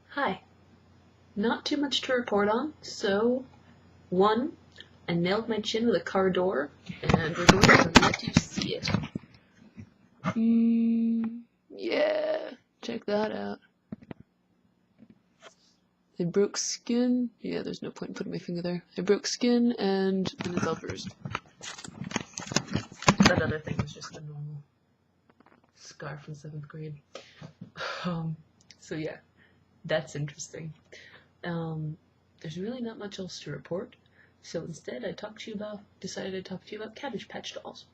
Hi. Not too much to report on, so, 1, I nailed my chin with a car door, and we're going to let you see it. Yeah, check that out. I broke skin. Yeah, there's no point in putting my finger there. I broke skin, and it's all bruised. That other thing was just a normal scar from 7th grade. So yeah, that's interesting. There's really not much else to report, so instead decided to talk to you about Cabbage Patch dolls.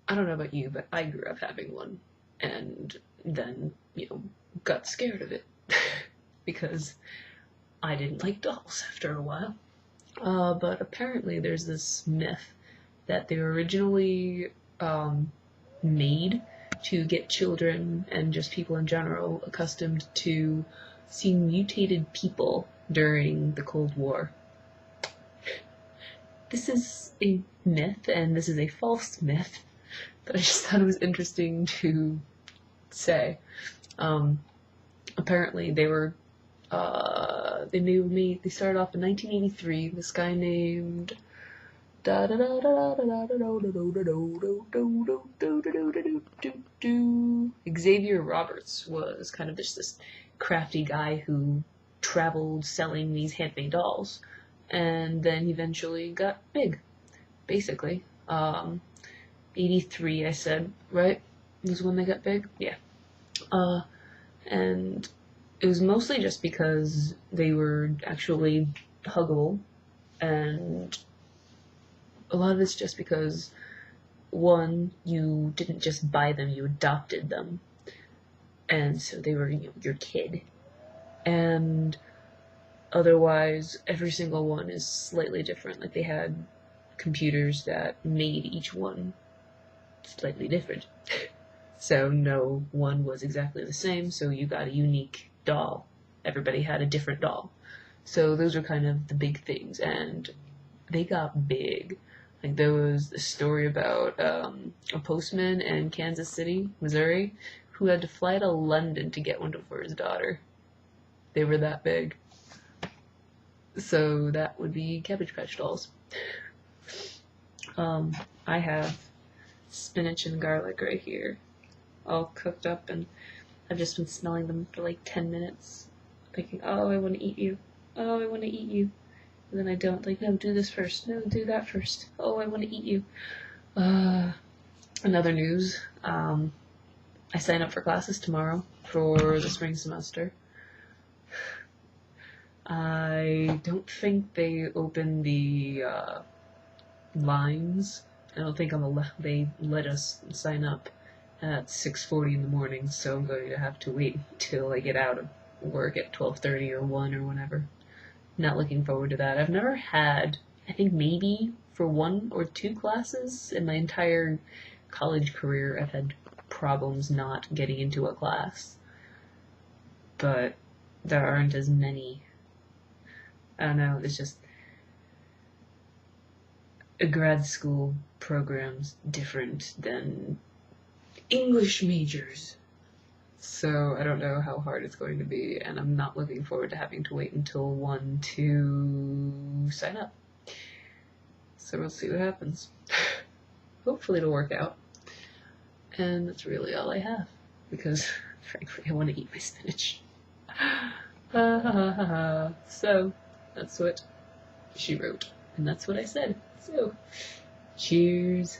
I don't know about you, but I grew up having one, and then, got scared of it, because I didn't like dolls after a while. But apparently there's this myth that they were originally made to get children and just people in general accustomed to seeing mutated people during the Cold War. This is a myth, and this is a false myth, but I just thought it was interesting to say. Apparently they were, they started off in 1983, this guy named Xavier Roberts was kind of this crafty guy who traveled selling these handmade dolls, and then eventually got big, basically. 83, I said, right? Was when they got big? Yeah. And it was mostly just because they were actually huggable, and a lot of it's just because, one, you didn't just buy them, you adopted them, and so they were, your kid, and otherwise, every single one is slightly different. Like, they had computers that made each one slightly different. So no one was exactly the same, so you got a unique doll. Everybody had a different doll. So those are kind of the big things, and they got big. Like, there was a story about a postman in Kansas City, Missouri, who had to fly to London to get one for his daughter. They were that big. So that would be Cabbage Patch dolls. I have spinach and garlic right here, all cooked up, and I've just been smelling them for like 10 minutes, thinking, oh, I want to eat you. Oh, I want to eat you. And then I don't. Like, no, do this first. No, do that first. Oh, I want to eat you. Another news. I sign up for classes tomorrow for the spring semester. I don't think they open the lines. I don't think they let us sign up at 6:40 in the morning, so I'm going to have to wait till I get out of work at 12:30 or 1 or whenever. Not looking forward to that. I've never had, I think maybe for 1 or 2 classes in my entire college career, I've had problems not getting into a class. But there aren't as many. I don't know, it's just a grad school program's different than English majors. So I don't know how hard it's going to be, and I'm not looking forward to having to wait until 1 to sign up. So we'll see what happens. Hopefully it'll work out. And that's really all I have, because frankly I want to eat my spinach. So that's what she wrote, and that's what I said. So cheers.